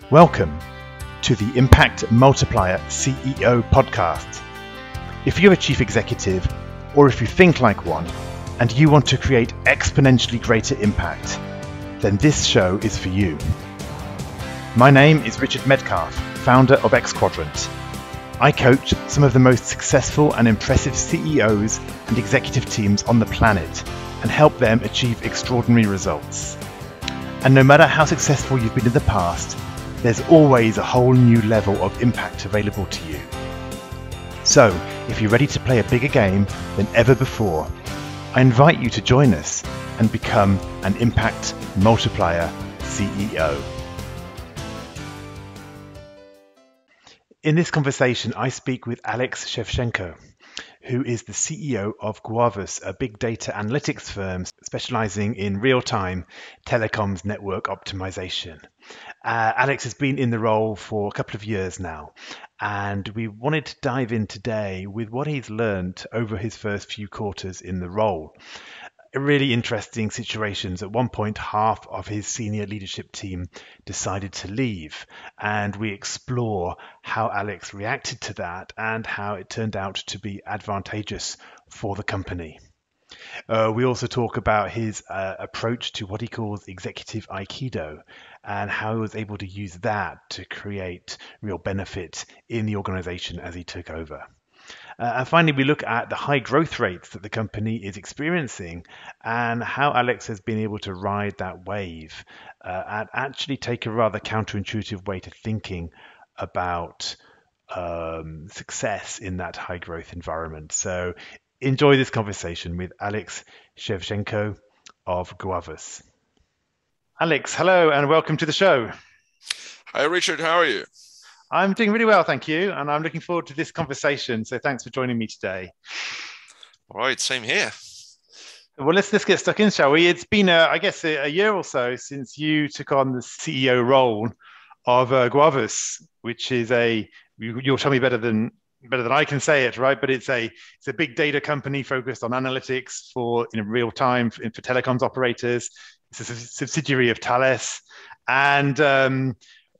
Welcome to the Impact Multiplier CEO podcast. If you're a chief executive, or if you think like one, and you want to create exponentially greater impact, then this show is for you. My name is Richard Medcalf, founder of Xquadrant. I coach some of the most successful and impressive CEOs and executive teams on the planet and help them achieve extraordinary results. And no matter how successful you've been in the past, there's always a whole new level of impact available to you. So, if you're ready to play a bigger game than ever before, I invite you to join us and become an Impact Multiplier CEO. In this conversation, I speak with Alex Shevchenko, who is the CEO of Guavus, a big data analytics firm specializing in real-time telecoms network optimization. Alex has been in the role for a couple of years now, and we wanted to dive in today with what he's learned over his first few quarters in the role. Really interesting situations. At one point, half of his senior leadership team decided to leave, and we explore how Alex reacted to that and how it turned out to be advantageous for the company. We also talk about his approach to what he calls executive Aikido and how he was able to use that to create real benefit in the organization as he took over. And finally, we look at the high growth rates that the company is experiencing and how Alex has been able to ride that wave and actually take a rather counterintuitive way to thinking about success in that high growth environment. So enjoy this conversation with Alex Shevchenko of Guavus. Alex, hello and welcome to the show. Hi, Richard. How are you? I'm doing really well, thank you. And I'm looking forward to this conversation. So thanks for joining me today. All right, same here. Well, let's get stuck in, shall we? It's been, I guess, a year or so since you took on the CEO role of Guavus, which is you'll tell me better than I can say it, right? But it's a big data company focused on analytics for real time for telecoms operators. It's a subsidiary of Thales, and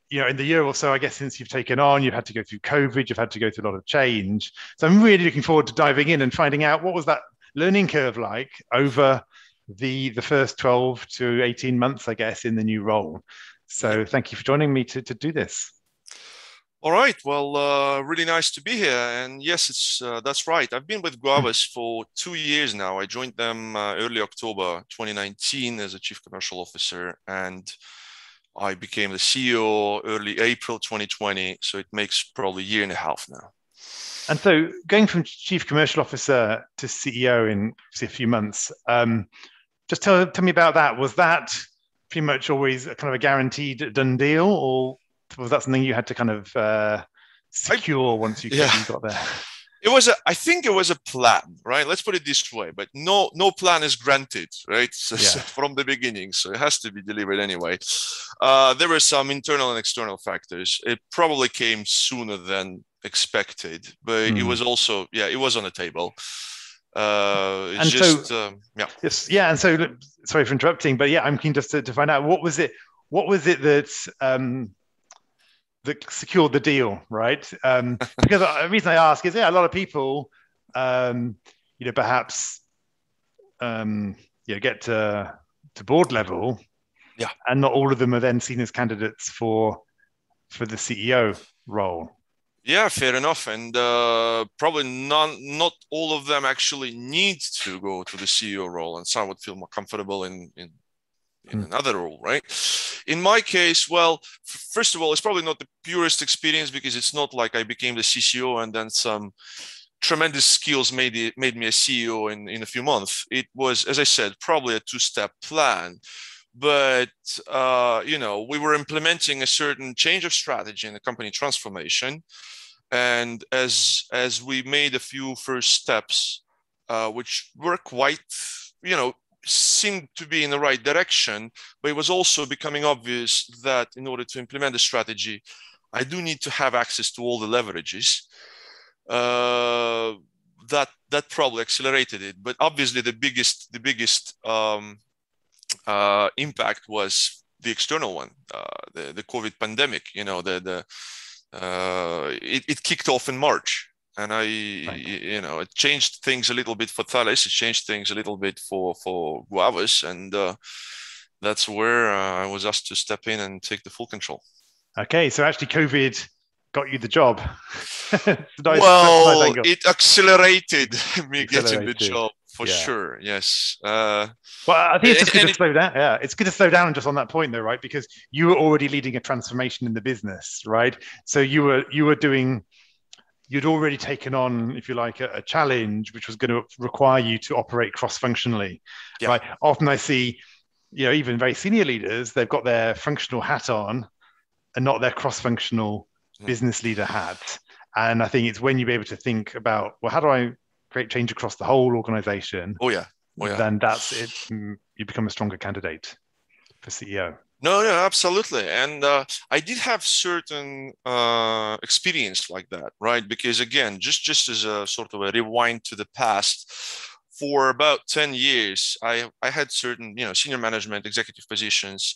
in the year or so, I guess, since you've taken on, you've had to go through COVID, you've had to go through a lot of change. So I'm really looking forward to diving in and finding out what was that learning curve like over the first 12 to 18 months, I guess, in the new role. So thank you for joining me to do this. All right. Well, really nice to be here. And yes, that's right. I've been with Guavus for 2 years now. I joined them early October 2019 as a chief commercial officer, and I became the CEO early April 2020. So it makes probably a year and a half now. And so going from chief commercial officer to CEO in a few months, just tell me about that. Was that pretty much always a kind of a guaranteed done deal, or was that something you had to kind of secure once you got there? I think it was a plan, right? Let's put it this way, but no plan is granted, right? So from the beginning, so it has to be delivered anyway. There were some internal and external factors. It probably came sooner than expected, but it was also, it was on the table. And so, sorry for interrupting, but I'm keen just to find out what was it that that secured the deal, right? Because the reason I ask is, a lot of people, perhaps, get to board level, and not all of them are then seen as candidates for the CEO role. Yeah, fair enough, and probably not all of them actually need to go to the CEO role, and some would feel more comfortable in another role, right? In my case, well, first of all, it's probably not the purest experience because it's not like I became the CCO and then some tremendous skills made me a CEO in a few months. It was, as I said, probably a two-step plan. But, we were implementing a certain change of strategy in the company transformation. And as we made a few first steps, which were quite, seemed to be in the right direction, but it was also becoming obvious that in order to implement the strategy, I do need to have access to all the leverages. That probably accelerated it, but obviously the biggest impact was the external one, the COVID pandemic. You know, it kicked off in March, and you know, it changed things a little bit for Thales. It changed things a little bit for Guavus, and that's where I was asked to step in and take the full control. Okay, so actually COVID got you the job. Nice it accelerated me getting the job for sure. Yes. Well, I think it's just good to slow down. Yeah, it's good to slow down just on that point, though, right? Because you were already leading a transformation in the business, right? So you'd already taken on, if you like, a challenge which was going to require you to operate cross-functionally, right? Often I see, you know, even very senior leaders, they've got their functional hat on and not their cross-functional business leader hat. And I think it's when you're able to think about, well, how do I create change across the whole organization? Then that's it. You become a stronger candidate for CEO. No, absolutely. And I did have certain experience like that, right? Because again, just as a sort of a rewind to the past, for about 10 years, I had certain, you know, senior management executive positions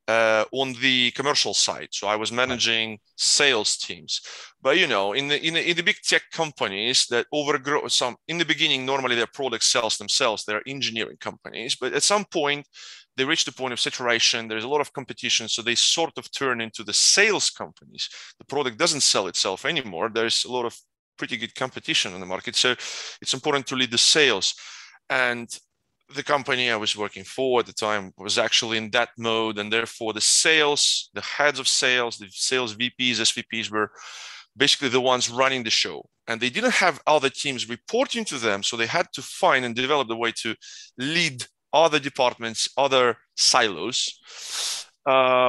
on the commercial side. So I was managing sales teams. But, you know, in the big tech companies that overgrow in the beginning, normally their product sells themselves. They're engineering companies. But at some point, they reach the point of saturation. There's a lot of competition. So they sort of turn into the sales companies. The product doesn't sell itself anymore. There's a lot of pretty good competition on the market. So it's important to lead the sales. And the company I was working for at the time was actually in that mode. And therefore the sales, the heads of sales, the sales VPs, SVPs were basically the ones running the show. And they didn't have other teams reporting to them. So they had to find and develop the way to lead other departments, other silos,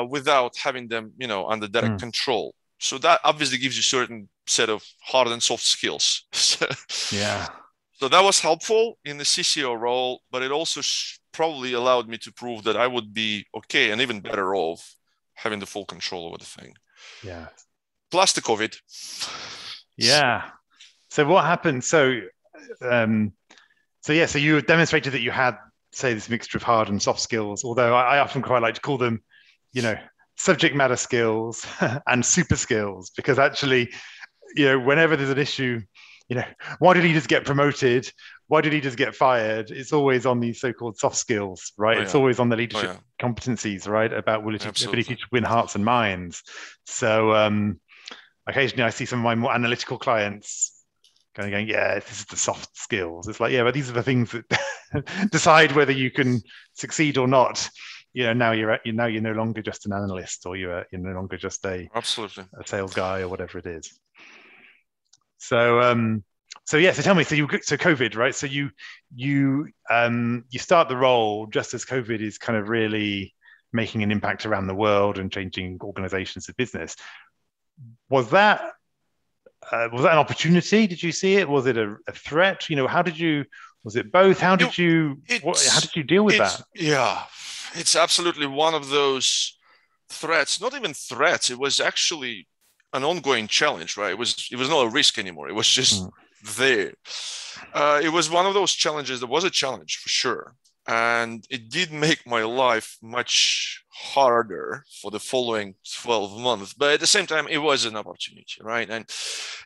without having them, you know, under direct control. So that obviously gives you a certain set of hard and soft skills. So that was helpful in the CCO role, but it also probably allowed me to prove that I would be okay and even better off having the full control over the thing. Yeah. Plus the COVID. Yeah. So what happened? So you demonstrated that you had, say, this mixture of hard and soft skills, although I often quite like to call them, you know, subject matter skills and super skills, because actually, you know, whenever there's an issue, you know, why do leaders get promoted? Why do leaders get fired? It's always on these so-called soft skills, right? It's always on the leadership competencies, right? About ability to win hearts and minds. So occasionally I see some of my more analytical clients kind of going, yeah, this is the soft skills. It's like, yeah, but these are the things that decide whether you can succeed or not. You know, now you're no longer just an analyst, or you're no longer just a sales guy or whatever it is. So tell me, so COVID, right? So you start the role just as COVID is kind of really making an impact around the world and changing organizations of business. Was that an opportunity? Did you see it? Was it a threat? You know, was it both? How did you deal with that? Yeah, it's absolutely one of those threats, not even threats. It was actually an ongoing challenge, right? It was not a risk anymore. It was just there. It was one of those challenges that was a challenge for sure. And it did make my life much harder for the following 12 months. But at the same time, it was an opportunity, right? And,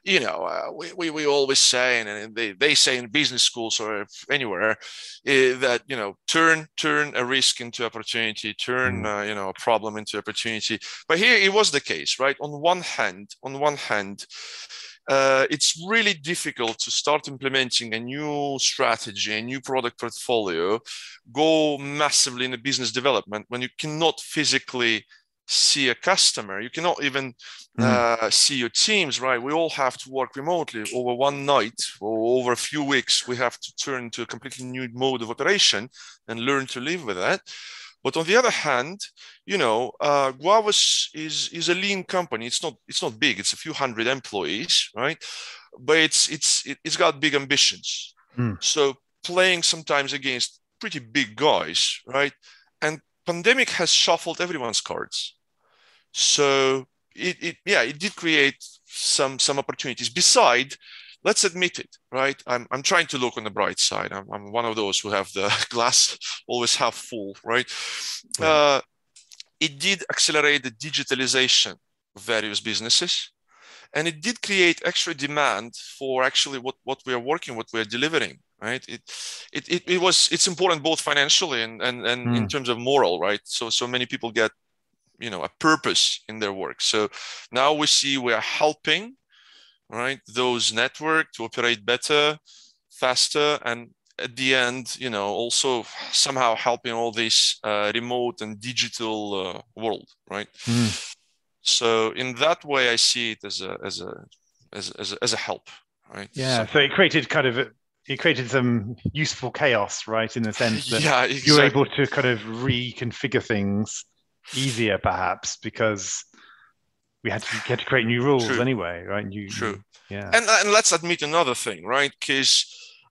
you know, we always say, and they say in business schools or anywhere, that, you know, turn a risk into opportunity, turn, you know, a problem into opportunity. But here it was the case, right? On one hand, it's really difficult to start implementing a new strategy, a new product portfolio, go massively in the business development when you cannot physically see a customer. You cannot even see your teams, right? We all have to work remotely over one night or over a few weeks. We have to turn to a completely new mode of operation and learn to live with that. But on the other hand, you know, Guavus is a lean company. It's not big. It's a few hundred employees, right? But it's got big ambitions. So playing sometimes against pretty big guys, right? And pandemic has shuffled everyone's cards. So it did create some opportunities. Besides, let's admit it, right? I'm trying to look on the bright side. I'm one of those who have the glass always half full, right? it did accelerate the digitalization of various businesses, and it did create extra demand for actually what we are working, what we are delivering, right? It's important both financially and in terms of moral, right? So many people get, a purpose in their work. So now we see we are helping, right, those network to operate better, faster, and at the end, also somehow helping all this remote and digital world, right? So in that way, I see it as a help, right? Yeah. So it created some useful chaos, right? In the sense that yeah, exactly. you're able to kind of reconfigure things easier, perhaps, because we had to create new rules True. anyway, right? True. Yeah. And let's admit another thing, right? Because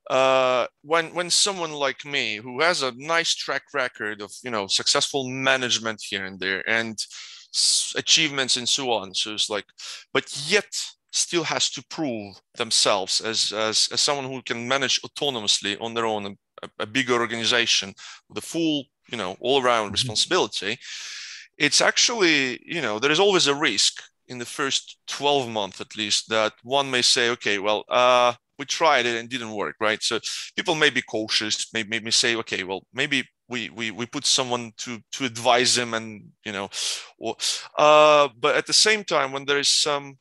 when someone like me, who has a nice track record of successful management here and there and achievements and so on, so it's like, but yet still has to prove themselves as someone who can manage autonomously on their own a bigger organization with a full all around responsibility. It's actually there is always a risk in the first 12 months at least that one may say, okay, well, we tried it and didn't work, right? So people may be cautious, maybe say, okay, well, maybe we put someone to advise them, and but at the same time, when there is some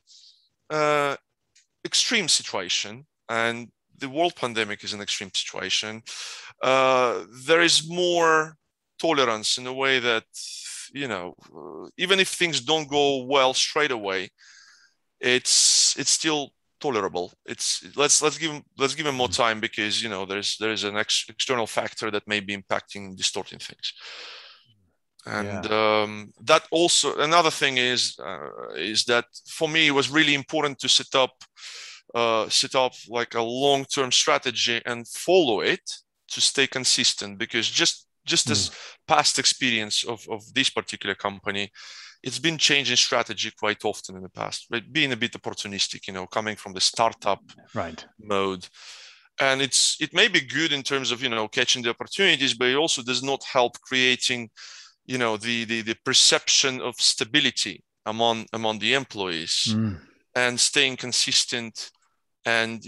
extreme situation, and the world pandemic is an extreme situation, there is more tolerance in a way that even if things don't go well straight away, it's still tolerable. Let's give him more time, because there is an external factor that may be impacting, distorting things. And that also, another thing is that for me it was really important to set up like a long-term strategy and follow it to stay consistent, because just as past experience of this particular company, it's been changing strategy quite often in the past, right? Being a bit opportunistic, coming from the startup mode. And it may be good in terms of, catching the opportunities, but it also does not help creating, the perception of stability among the employees, and staying consistent, and,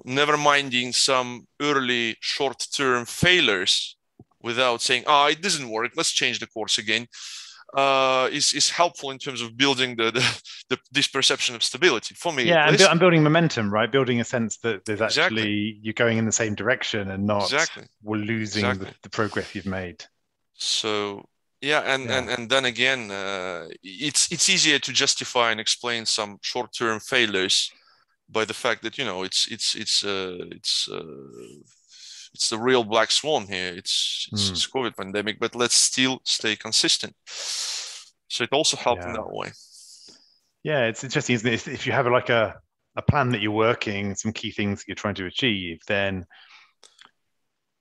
never minding some early short-term failures without saying, it doesn't work, let's change the course again, is helpful in terms of building this perception of stability for me. Yeah, and building momentum, right? Building a sense that there's actually you're going in the same direction and not we're losing the progress you've made. So and then again, it's easier to justify and explain some short-term failures by the fact that it's the real black swan here. It's COVID pandemic, but let's still stay consistent. So it also helped in that way. Yeah, it's interesting, isn't it? If you have like a plan that you're working, some key things that you're trying to achieve, then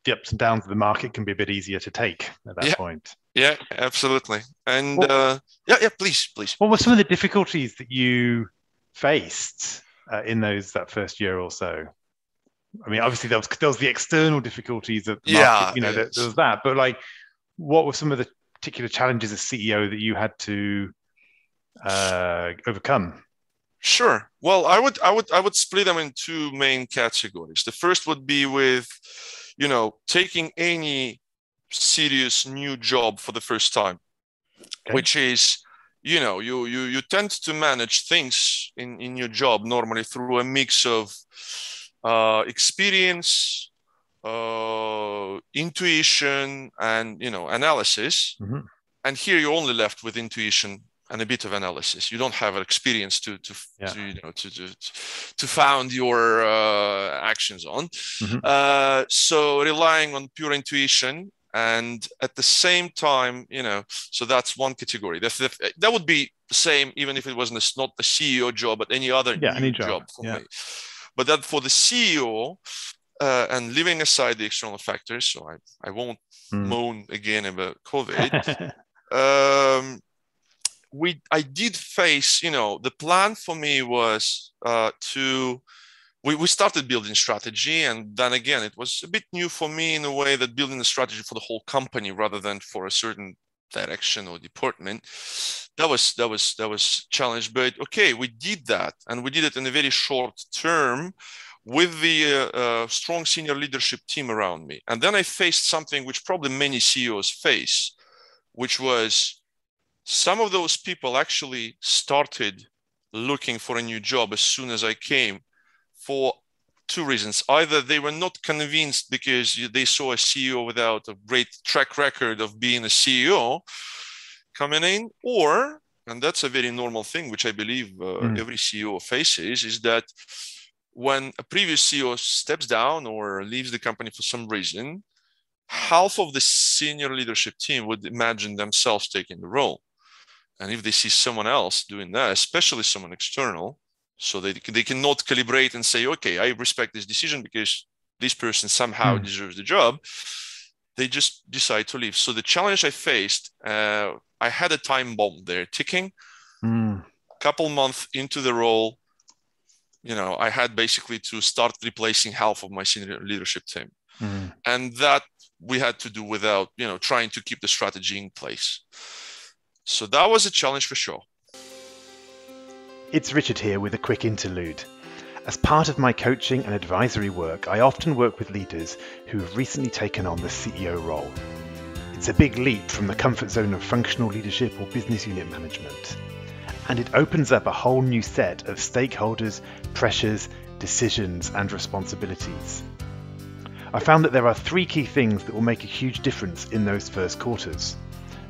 the ups and downs of the market can be a bit easier to take at that point. Yeah, absolutely. And please. What were some of the difficulties that you faced in that first year or so? I mean, obviously there was the external difficulties of the market, there was that, but like, what were some of the particular challenges as CEO that you had to overcome? Sure. Well, I would split them in two main categories. The first would be with, taking any serious new job for the first time, which is, you tend to manage things in your job normally through a mix of experience, intuition, and analysis. And here you're only left with intuition and a bit of analysis. You don't have an experience to found your actions on. So relying on pure intuition, and at the same time, so that's one category. That would be the same even if it wasn't not the CEO job, but any other new job for me. But that for the CEO, and leaving aside the external factors, so I won't moan again about COVID. I did face, the plan for me was we started building strategy, and then again, it was a bit new for me in a way that building a strategy for the whole company rather than for a certain direction or department. That was challenge. But okay, we did that, and we did it in a very short term with the strong senior leadership team around me. And then I faced something which probably many CEOs face, which was some of those people actually started looking for a new job as soon as I came, for two reasons. Either they were not convinced because they saw a CEO without a great track record of being a CEO coming in, or, and that's a very normal thing, which I believe every CEO faces, is that when a previous CEO steps down or leaves the company for some reason, half of the senior leadership team would imagine themselves taking the role. And if they see someone else doing that, especially someone external, so they cannot calibrate and say, okay, I respect this decision because this person somehow deserves the job, they just decide to leave. So the challenge I faced, I had a time bomb there ticking. Couple months into the role, I had basically to start replacing half of my senior leadership team. And that we had to do without, trying to keep the strategy in place. So that was a challenge for sure. It's Richard here with a quick interlude. As part of my coaching and advisory work, I often work with leaders who have recently taken on the CEO role. It's a big leap from the comfort zone of functional leadership or business unit management. And it opens up a whole new set of stakeholders, pressures, decisions, and responsibilities. I found that there are three key things that will make a huge difference in those first quarters.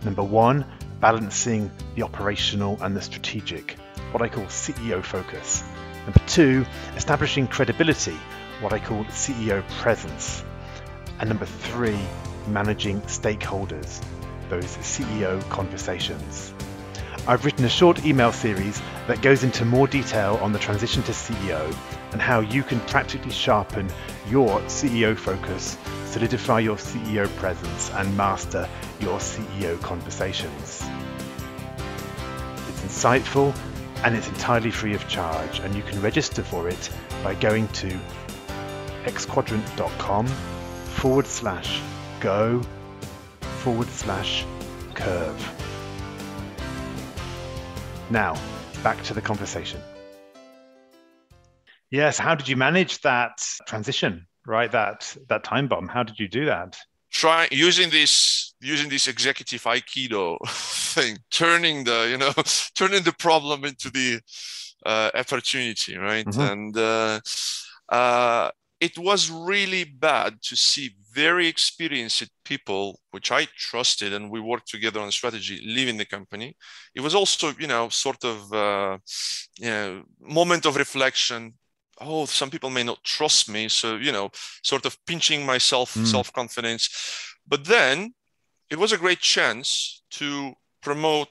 Number one, balancing the operational and the strategic, what I call CEO focus. Number two, establishing credibility, what I call CEO presence. And number three, managing stakeholders, those CEO conversations. I've written a short email series that goes into more detail on the transition to CEO and how you can practically sharpen your CEO focus, solidify your CEO presence, and master your CEO conversations. It's insightful and it's entirely free of charge, and you can register for it by going to xquadrant.com/go/curve. Now, back to the conversation. Yes, how did you manage that transition, right? That time bomb. How did you do that? Try using this executive Aikido thing, turning the problem into the opportunity, right? And it was really bad to see very experienced people, which I trusted, and we worked together on a strategy, leaving the company. It was also, sort of, moment of reflection. Oh, some people may not trust me. So, sort of pinching myself, self-confidence. But then it was a great chance to promote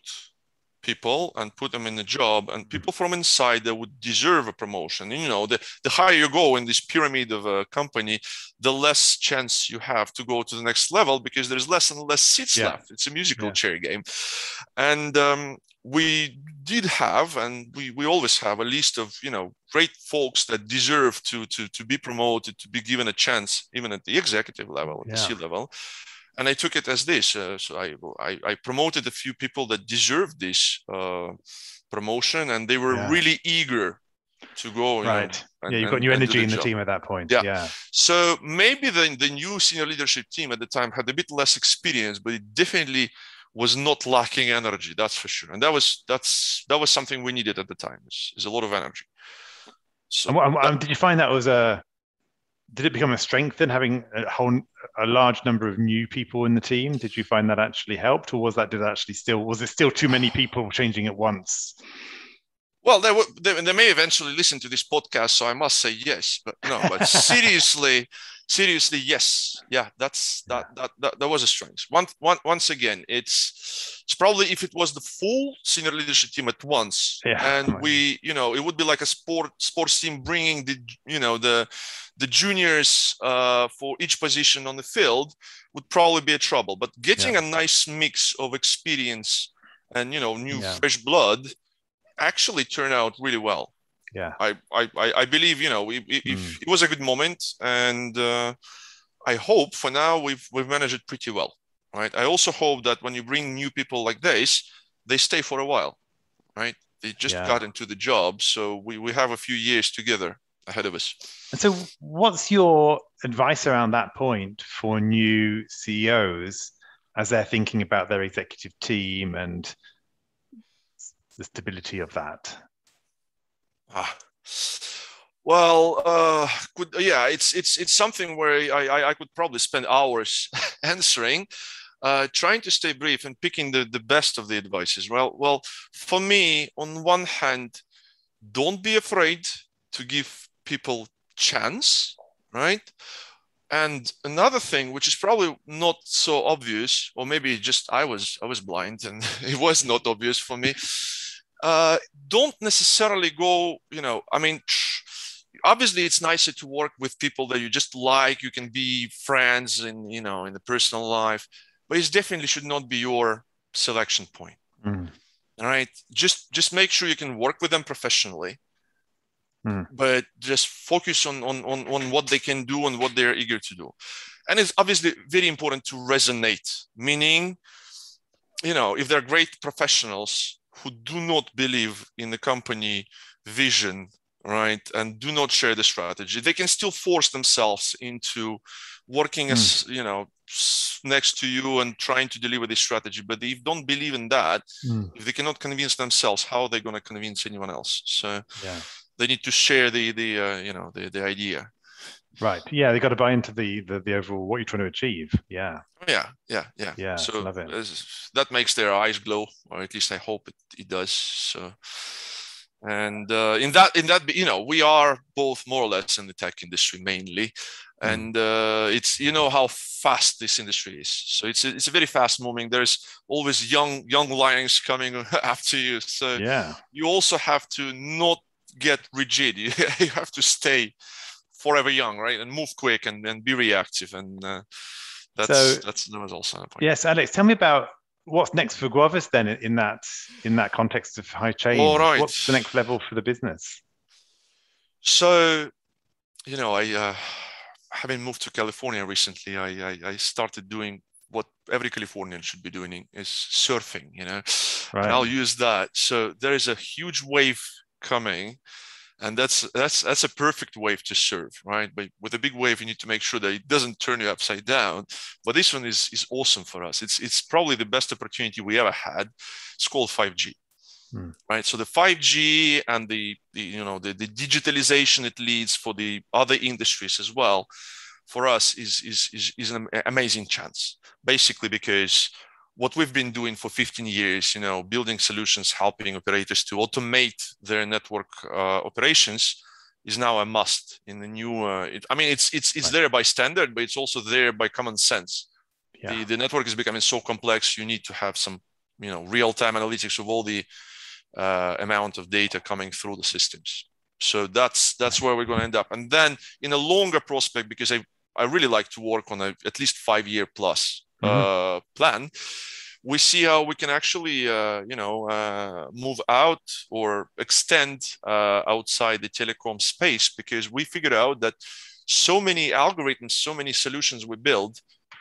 people and put them in a job, and people from inside that would deserve a promotion. The higher you go in this pyramid of a company, the less chance you have to go to the next level because there's less and less seats left. It's a musical chair game. And we did have, and we always have, a list of great folks that deserve to be promoted, to be given a chance, even at the executive level, at the C level. And I took it as this. So I promoted a few people that deserved this promotion, and they were really eager to go. Right. You've got new energy in the team at that point. Yeah. So maybe the new senior leadership team at the time had a bit less experience, but it definitely was not lacking energy. That's for sure. And that was something we needed at the time. Is a lot of energy. So did you find that was did it become a strength then, having a large number of new people in the team? Did you find that actually helped, or was it still too many people changing at once? Well, they may eventually listen to this podcast, so I must say yes, but no. But seriously, yes, that was a strength. Once again, it's probably, if it was the full senior leadership team at once, and it would be like a sports team bringing the juniors for each position on the field, would probably be a trouble. But getting a nice mix of experience and new fresh blood actually turned out really well. Yeah, I believe it was a good moment, and I hope for now we've managed it pretty well. right? I also hope that when you bring new people like this, they stay for a while, right? They just got into the job, so we have a few years together ahead of us. And so, what's your advice around that point for new CEOs as they're thinking about their executive team and the stability of that? Well, it's something where I could probably spend hours answering. Trying to stay brief and picking the best of the advices. Well, for me, on one hand, don't be afraid to give people chance, right? And another thing, which is probably not so obvious, or maybe just I was blind and it was not obvious for me. Don't necessarily go, I mean, obviously it's nicer to work with people that you just like, you can be friends in the personal life, but it definitely should not be your selection point. All right, just make sure you can work with them professionally, but just focus on what they can do and what they're eager to do. And it's obviously very important to resonate, meaning, if they're great professionals who do not believe in the company vision, right, and do not share the strategy, they can still force themselves into working as next to you and trying to deliver this strategy. But if they don't believe in that, if they cannot convince themselves, how are they going to convince anyone else? So they need to share the idea. Right. Yeah, they got to buy into the overall what you're trying to achieve. Yeah. Yeah. So love it. That makes their eyes glow, or at least I hope it does. So, and in that, we are both more or less in the tech industry mainly, and it's how fast this industry is. So it's a very fast moving. There's always young lions coming after you. So you also have to not get rigid. You have to stay forever young, right, and move quick and be reactive, and that was also a point. Yes, Alex, tell me about what's next for Guavus then in that context of high change. All right. What's the next level for the business? So, I having moved to California recently, I started doing what every Californian should be doing, is surfing, right. And I'll use that. So there is a huge wave coming, and that's a perfect wave to surf, right? But with a big wave, you need to make sure that it doesn't turn you upside down. But this one is awesome for us. It's probably the best opportunity we ever had. It's called 5G. Right, so the 5G and the digitalization it leads for the other industries as well, for us is an amazing chance. Basically, because what we've been doing for 15 years, building solutions, helping operators to automate their network operations, is now a must in the new. It's there by standard, but it's also there by common sense. Yeah. The network is becoming so complex. You need to have some, real-time analytics of all the amount of data coming through the systems. So that's where we're going to end up. And then in a longer prospect, because I really like to work on at least 5-year plus plan, we see how we can actually move out or extend outside the telecom space, because we figured out that so many algorithms, so many solutions we build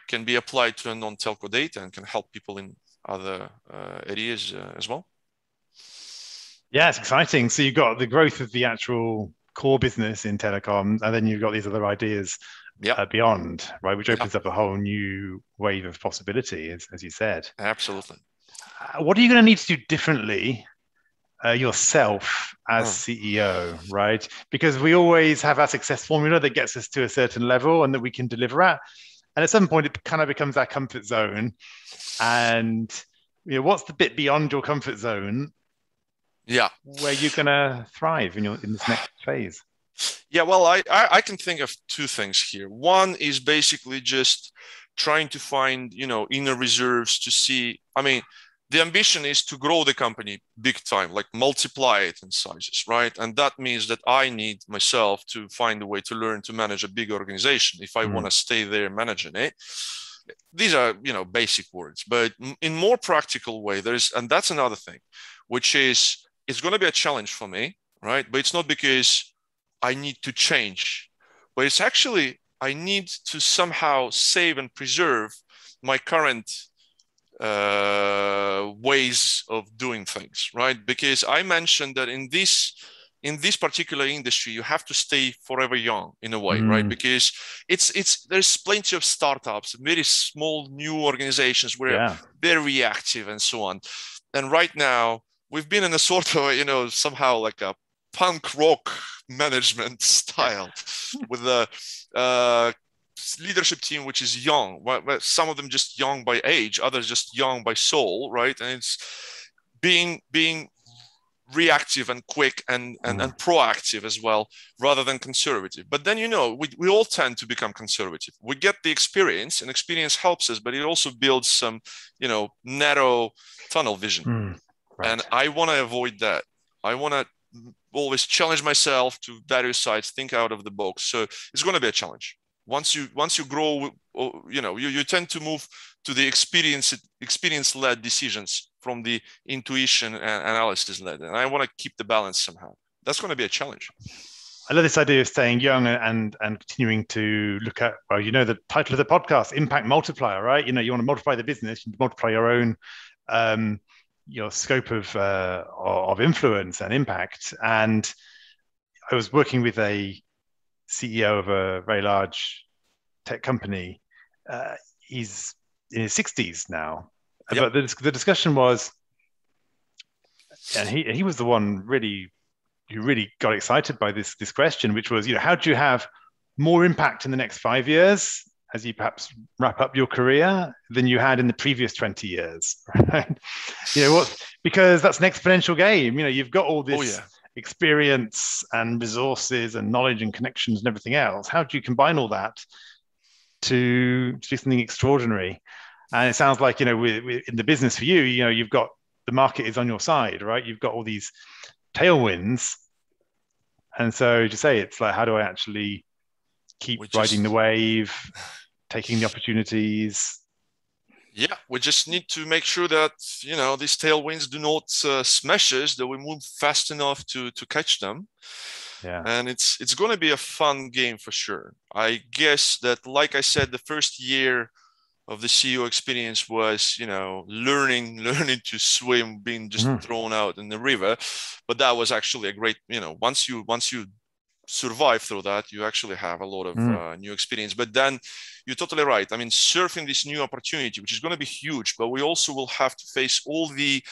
can be applied to a non-telco data and can help people in other areas as well. Yeah, it's exciting. So you've got the growth of the actual core business in telecoms, and then you've got these other ideas beyond, right? Which opens up a whole new wave of possibility, as you said. Absolutely. What are you going to need to do differently yourself as CEO, right? Because we always have our success formula that gets us to a certain level and that we can deliver at. And at some point, it kind of becomes our comfort zone. And what's the bit beyond your comfort zone? Yeah, where you're gonna thrive in this next phase? Yeah, well, I can think of two things here. One is basically just trying to find inner reserves to see. I mean, the ambition is to grow the company big time, like multiply it in sizes, right? And that means that I need myself to find a way to learn to manage a big organization if I want to stay there managing it. These are basic words, but in more practical way, and that's another thing, which is, it's going to be a challenge for me, right? But it's not because I need to change, but it's actually, I need to somehow save and preserve my current ways of doing things, right? Because I mentioned that in this particular industry, you have to stay forever young in a way, right? Because there's plenty of startups, very small new organizations where they're reactive and so on. And right now we've been in a sort of, somehow like a punk rock management style with a leadership team which is young. Some of them just young by age, others just young by soul, right? And it's being reactive and quick and proactive as well, rather than conservative. But then, we all tend to become conservative. We get the experience, and experience helps us, but it also builds some, narrow tunnel vision. Right. And I want to avoid that. I want to always challenge myself to various sides, think out of the box. So it's going to be a challenge. Once you grow, you tend to move to the experience-led decisions from the intuition and analysis-led. And I want to keep the balance somehow. That's going to be a challenge. I love this idea of staying young and continuing to look at, the title of the podcast, Impact Multiplier, right? You want to multiply the business, you multiply your own your scope of influence and impact. And I was working with a CEO of a very large tech company. He's in his 60s now. But the discussion was, and he was the one who really got excited by this question, which was, how do you have more impact in the next 5 years as you perhaps wrap up your career than you had in the previous 20 years, right? Because that's an exponential game. You've got all this experience and resources and knowledge and connections and everything else. How do you combine all that to do something extraordinary? And it sounds like, in the business for you, you've got the market is on your side, right? You've got all these tailwinds. And so to say, it's like, how do I actually keep riding the wave, taking the opportunities? Yeah, we just need to make sure that, these tailwinds do not smash us, that we move fast enough to catch them. Yeah. And it's going to be a fun game for sure. I guess that, like I said, the first year of the CEO experience was, learning to swim, being just thrown out in the river. But that was actually a great, once you survive through that, you actually have a lot of new experience. But then you're totally right. I mean, surfing this new opportunity, which is going to be huge, but we also will have to face all the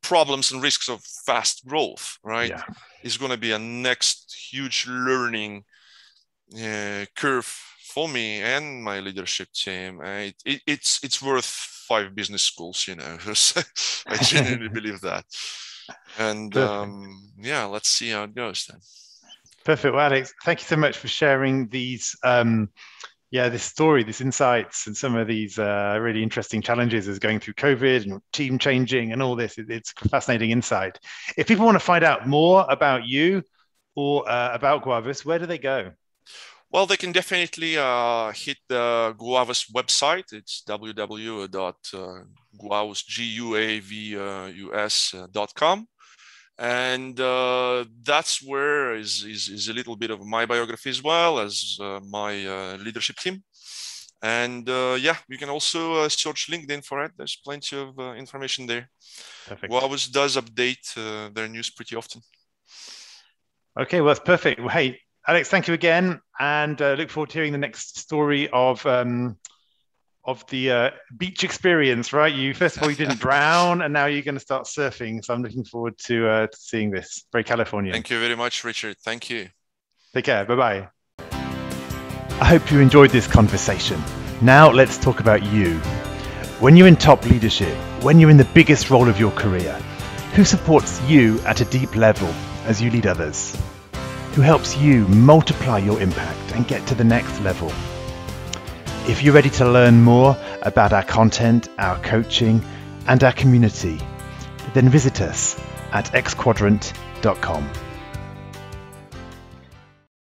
problems and risks of fast growth, right? Yeah. Is going to be a next huge learning curve for me and my leadership team. It's worth 5 business schools, I genuinely believe that. And let's see how it goes then. Perfect. Well, Alex, thank you so much for sharing these, this story, these insights, and some of these really interesting challenges as going through COVID and team changing and all this. It's a fascinating insight. If people want to find out more about you or about Guavus, where do they go? Well, they can definitely hit the Guavus website. It's www.guavus.com. And that's where is a little bit of my biography as well as my leadership team. And you can also search LinkedIn for it. There's plenty of information there. Perfect. Guavus does update their news pretty often. Okay, well, that's perfect. Well, hey, Alex, thank you again, and look forward to hearing the next story of the beach experience. Right, you first of all you didn't drown, and now you're going to start surfing. So I'm looking forward to seeing this. Very Californian. Thank you very much, Richard. Thank you. Take care. Bye bye. I hope you enjoyed this conversation. Now let's talk about you. When you're in top leadership, when you're in the biggest role of your career, who supports you at a deep level as you lead others? Who helps you multiply your impact and get to the next level? If you're ready to learn more about our content, our coaching, and our community, then visit us at xquadrant.com.